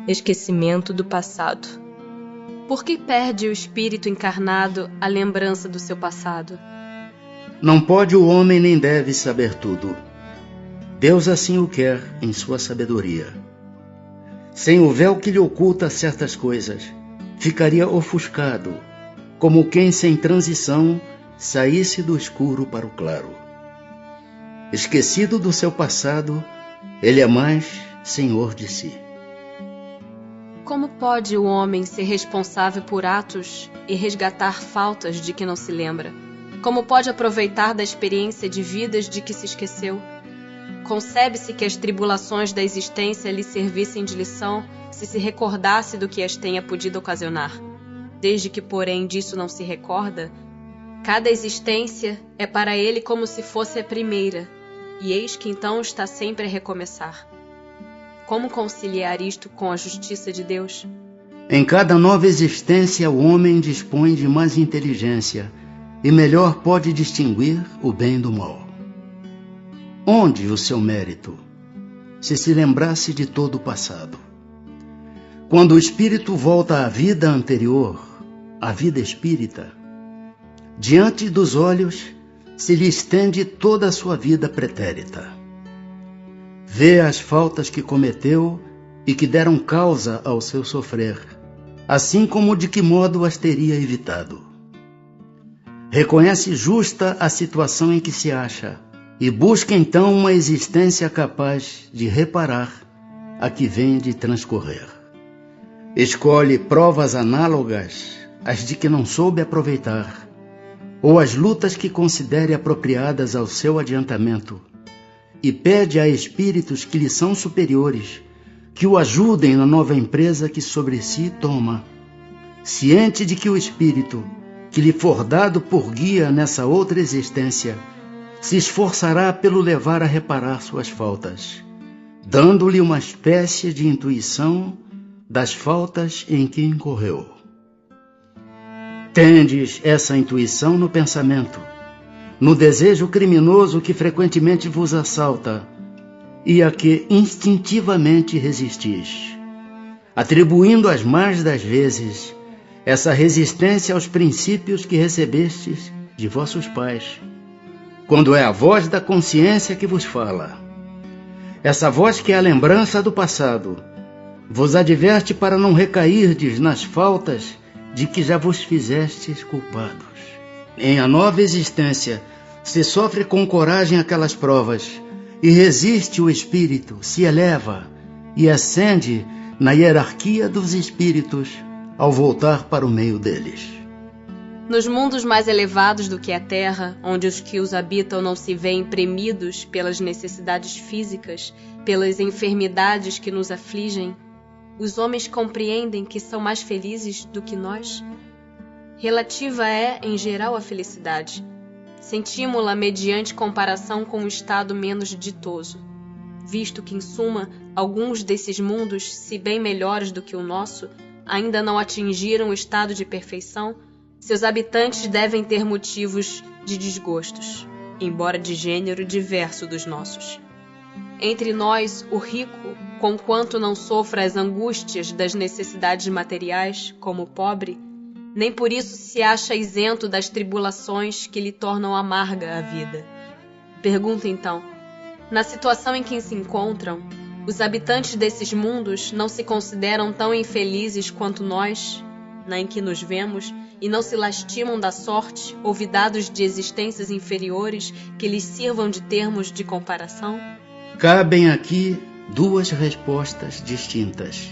Esquecimento do passado. Por que perde o espírito encarnado a lembrança do seu passado? Não pode o homem nem deve saber tudo. Deus assim o quer em sua sabedoria. Sem o véu que lhe oculta certas coisas, ficaria ofuscado, como quem sem transição saísse do escuro para o claro. Esquecido do seu passado, ele é mais senhor de si. Como pode o homem ser responsável por atos e resgatar faltas de que não se lembra? Como pode aproveitar da experiência de vidas de que se esqueceu? Concebe-se que as tribulações da existência lhe servissem de lição se recordasse do que as tenha podido ocasionar. Desde que, porém, disso não se recorda, cada existência é para ele como se fosse a primeira, e eis que então está sempre a recomeçar. Como conciliar isto com a justiça de Deus? Em cada nova existência, o homem dispõe de mais inteligência e melhor pode distinguir o bem do mal. Onde o seu mérito, se lembrasse de todo o passado? Quando o espírito volta à vida anterior, à vida espírita, diante dos olhos se lhe estende toda a sua vida pretérita. Vê as faltas que cometeu e que deram causa ao seu sofrer, assim como de que modo as teria evitado. Reconhece justa a situação em que se acha e busca então uma existência capaz de reparar a que vem de transcorrer. Escolhe provas análogas às de que não soube aproveitar, ou as lutas que considere apropriadas ao seu adiantamento, e pede a espíritos que lhe são superiores que o ajudem na nova empresa que sobre si toma, ciente de que o espírito que lhe for dado por guia nessa outra existência se esforçará pelo levar a reparar suas faltas, dando-lhe uma espécie de intuição das faltas em que incorreu. Tendes essa intuição no pensamento, no desejo criminoso que frequentemente vos assalta e a que instintivamente resistis, atribuindo as mais das vezes essa resistência aos princípios que recebestes de vossos pais, quando é a voz da consciência que vos fala. Essa voz que é a lembrança do passado vos adverte para não recairdes nas faltas de que já vos fizestes culpados. Em a nova existência se sofre com coragem aquelas provas e resiste o espírito, se eleva e ascende na hierarquia dos espíritos ao voltar para o meio deles. Nos mundos mais elevados do que a Terra, onde os que os habitam não se veem premidos pelas necessidades físicas, pelas enfermidades que nos afligem, os homens compreendem que são mais felizes do que nós? Relativa é, em geral, a felicidade. Sentimos-la mediante comparação com um estado menos ditoso, visto que, em suma, alguns desses mundos, se bem melhores do que o nosso, ainda não atingiram o estado de perfeição. Seus habitantes devem ter motivos de desgostos, embora de gênero diverso dos nossos. Entre nós, o rico, conquanto não sofra as angústias das necessidades materiais, como o pobre, nem por isso se acha isento das tribulações que lhe tornam amarga a vida. Pergunta então, na situação em que se encontram, os habitantes desses mundos não se consideram tão infelizes quanto nós, na em que nos vemos, e não se lastimam da sorte, olvidados de existências inferiores que lhes sirvam de termos de comparação? Cabem aqui duas respostas distintas.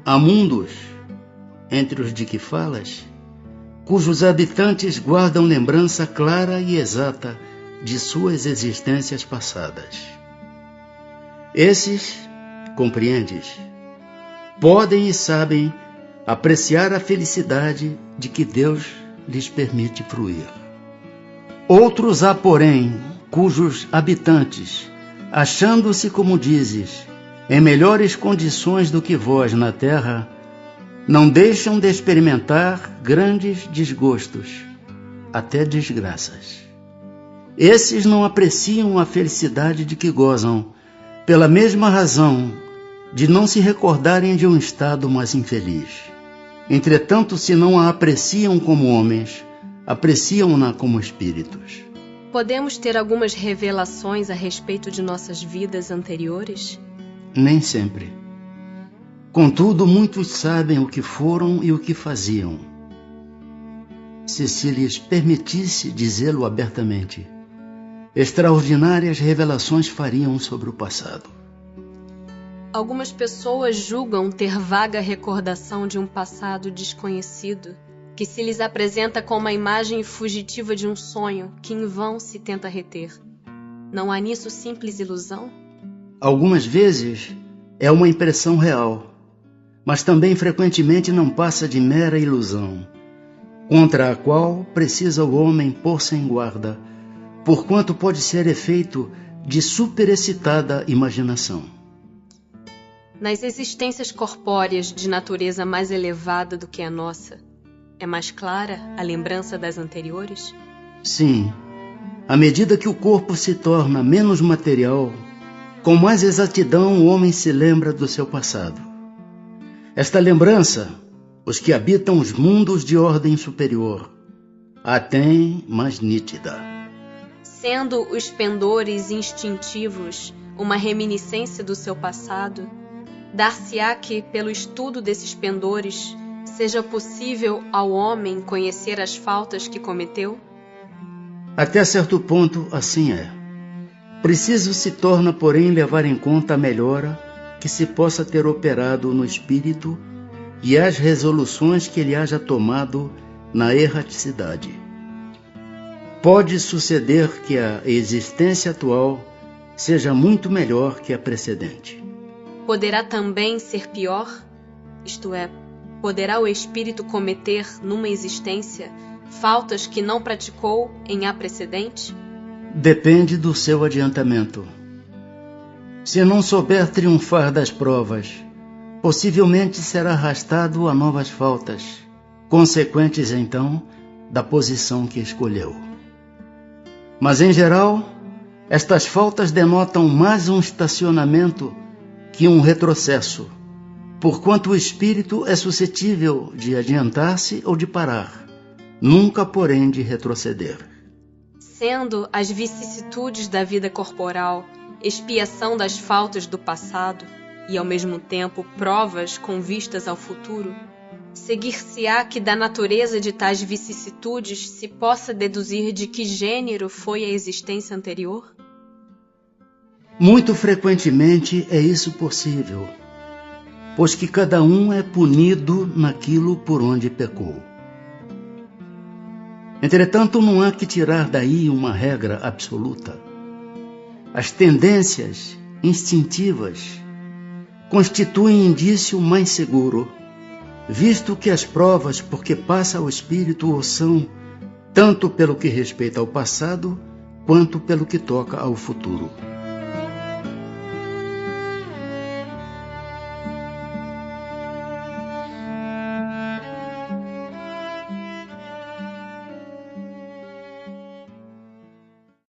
Há mundos, entre os de que falas, cujos habitantes guardam lembrança clara e exata de suas existências passadas. Esses, compreendes, podem e sabem apreciar a felicidade de que Deus lhes permite fruir. Outros há, porém, cujos habitantes, achando-se, como dizes, em melhores condições do que vós na terra, não deixam de experimentar grandes desgostos, até desgraças. Esses não apreciam a felicidade de que gozam, pela mesma razão de não se recordarem de um estado mais infeliz. Entretanto, se não a apreciam como homens, apreciam-na como espíritos. Podemos ter algumas revelações a respeito de nossas vidas anteriores? Nem sempre. Contudo, muitos sabem o que foram e o que faziam. Se lhes permitisse dizê-lo abertamente, extraordinárias revelações fariam sobre o passado. Algumas pessoas julgam ter vaga recordação de um passado desconhecido, que se lhes apresenta como a imagem fugitiva de um sonho que em vão se tenta reter. Não há nisso simples ilusão? Algumas vezes é uma impressão real, mas também frequentemente não passa de mera ilusão, contra a qual precisa o homem pôr-se em guarda, porquanto pode ser efeito de superexcitada imaginação. Nas existências corpóreas de natureza mais elevada do que a nossa, é mais clara a lembrança das anteriores? Sim, à medida que o corpo se torna menos material, com mais exatidão o homem se lembra do seu passado. Esta lembrança, os que habitam os mundos de ordem superior, a têm mais nítida. Sendo os pendores instintivos uma reminiscência do seu passado, dar-se-á que, pelo estudo desses pendores, seja possível ao homem conhecer as faltas que cometeu? Até certo ponto, assim é. Preciso se torna, porém, levar em conta a melhora que se possa ter operado no espírito e as resoluções que ele haja tomado na erraticidade. Pode suceder que a existência atual seja muito melhor que a precedente. Poderá também ser pior? Isto é, poderá o espírito cometer numa existência faltas que não praticou em a precedente? Depende do seu adiantamento. Se não souber triunfar das provas, possivelmente será arrastado a novas faltas, consequentes então da posição que escolheu. Mas em geral, estas faltas denotam mais um estacionamento que um retrocesso, porquanto o espírito é suscetível de adiantar-se ou de parar, nunca, porém, de retroceder. Sendo as vicissitudes da vida corporal expiação das faltas do passado e, ao mesmo tempo, provas com vistas ao futuro, seguir-se-á que da natureza de tais vicissitudes se possa deduzir de que gênero foi a existência anterior? Muito frequentemente é isso possível, pois que cada um é punido naquilo por onde pecou. Entretanto, não há que tirar daí uma regra absoluta. As tendências instintivas constituem indício mais seguro, visto que as provas por que passa o espírito o são, tanto pelo que respeita ao passado, quanto pelo que toca ao futuro.